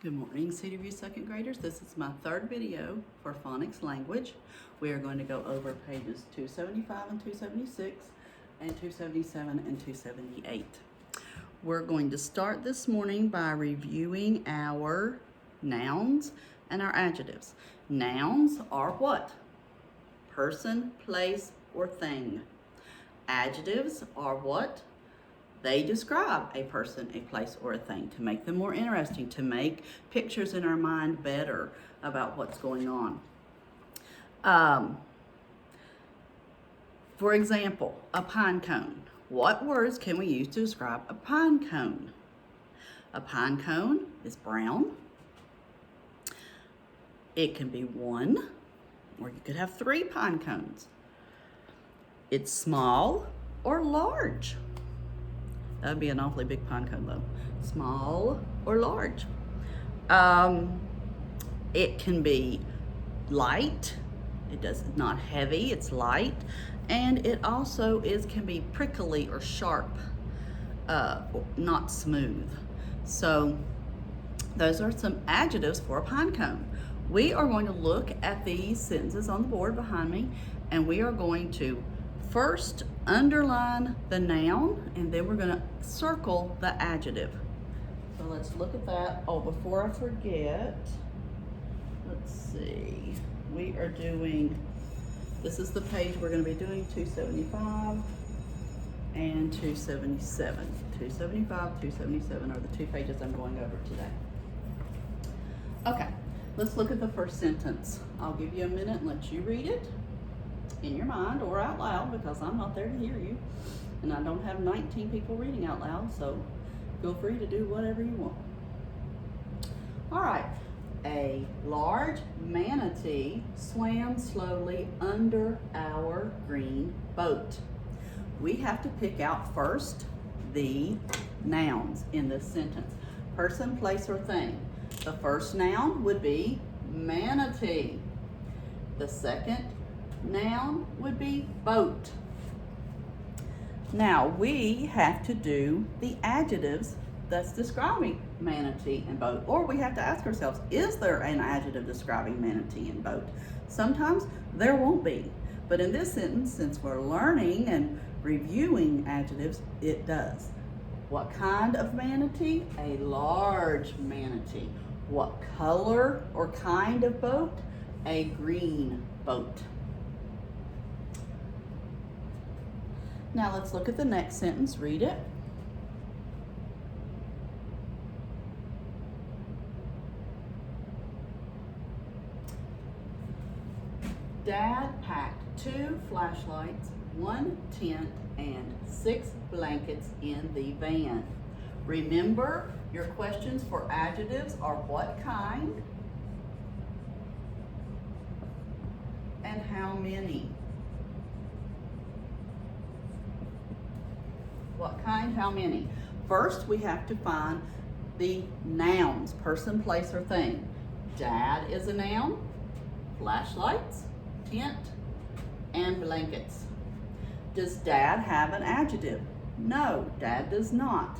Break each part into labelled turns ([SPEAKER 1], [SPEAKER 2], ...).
[SPEAKER 1] Good morning, Cedar View second graders. This is my third video for phonics language. We are going to go over pages 275 and 276 and 277 and 278. We're going to start this morning by reviewing our nouns and our adjectives. Nouns are what? Person, place, or thing. Adjectives are what? They describe a person, a place, or a thing to make them more interesting, to make pictures in our mind better about what's going on. For example, a pine cone. What words can we use to describe a pine cone? A pine cone is brown. It can be one, or you could have 3 pine cones. It's small or large. That would be an awfully big pine cone though. Small or large. It can be light. It's not heavy, it's light. And it also can be prickly or sharp, not smooth. So those are some adjectives for a pine cone. We are going to look at these sentences on the board behind me, and we are going to first underline the noun, and then we're going to circle the adjective. So let's look at that. Oh, before I forget, let's see. We are doing, this is the page we're going to be doing 275 and 277. 275, 277 are the 2 pages I'm going over today. Okay, let's look at the first sentence. I'll give you a minute and let you read it in your mind or out loud, because I'm not there to hear you, and I don't have 19 people reading out loud, so feel free to do whatever you want. All right, a large manatee swam slowly under our green boat. We have to pick out first the nouns in this sentence. Person, place, or thing. The first noun would be manatee. The second noun would be boat. Now we have to do the adjectives that's describing manatee and boat, or we have to ask ourselves, is there an adjective describing manatee and boat? Sometimes there won't be, but in this sentence, since we're learning and reviewing adjectives, it does. What kind of manatee? A large manatee. What color or kind of boat? A green boat. Now let's look at the next sentence. Read it. Dad packed 2 flashlights, 1 tent, and 6 blankets in the van. Remember, your questions for adjectives are what kind and how many. What kind, how many? First, we have to find the nouns, person, place, or thing. Dad is a noun, flashlights, tent, and blankets. Does Dad have an adjective? No, Dad does not.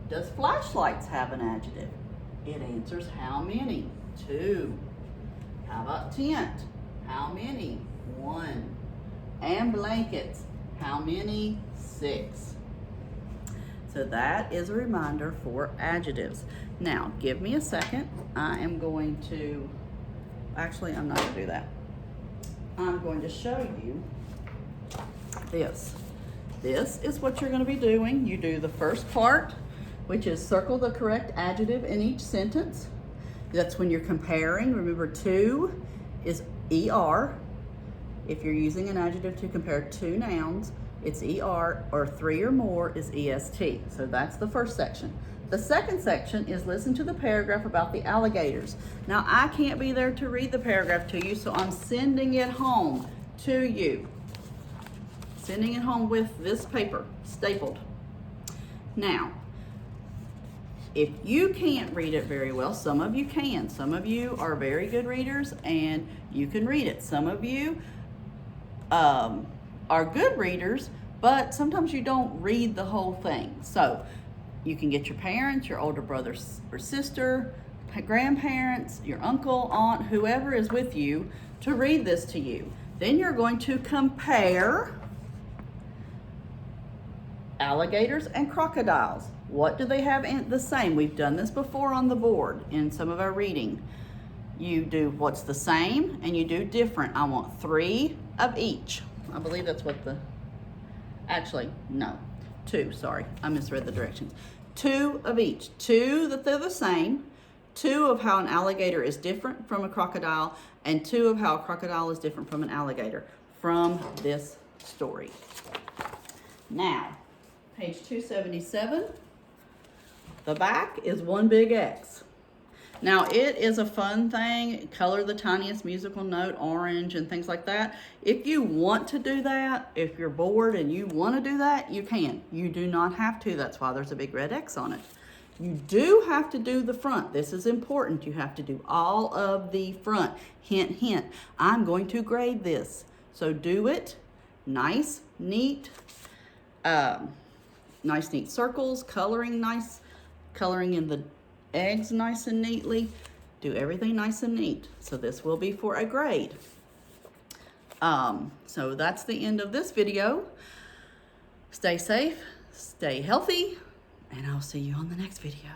[SPEAKER 1] Does flashlights have an adjective? It answers how many? 2. How about tent? How many? 1. And blankets? How many? 6. So that is a reminder for adjectives. Now, give me a second. I am going to, actually, I'm not going to do that. I'm going to show you this. This is what you're going to be doing. You do the first part, which is circle the correct adjective in each sentence. That's when you're comparing. Remember, 2 is ER. If you're using an adjective to compare 2 nouns, it's ER, or 3 or more is EST. So that's the first section. The second section is listen to the paragraph about the alligators. Now, I can't be there to read the paragraph to you, so I'm sending it home to you. Sending it home with this paper, stapled. Now, if you can't read it very well, some of you can. Some of you are very good readers and you can read it. Some of you are good readers, but sometimes you don't read the whole thing. So You can get your parents, your older brother or sister, grandparents, your uncle, aunt, whoever is with you to read this to you. Then you're going to compare alligators and crocodiles. What do they have the same? We've done this before on the board in some of our reading. You do what's the same and you do different. I want 3 of each. I believe that's what actually, no, 2, sorry. I misread the directions. 2 of each. 2 that they're the same, 2 of how an alligator is different from a crocodile, and 2 of how a crocodile is different from an alligator from this story. Now, page 277, the back is one big X. Now, it is a fun thing. Color the tiniest musical note orange and things like that. If you want to do that, if you're bored and you want to do that, you can. You do not have to. That's why there's a big red X on it. You do have to do the front. This is important. You have to do all of the front. Hint, hint. I'm going to grade this. So do it. Nice, neat. Nice, neat circles. Coloring nice. Coloring in the eggs nice and neatly. Do everything nice and neat. So this will be for a grade. So that's the end of this video. Stay safe, stay healthy, and I'll see you on the next video.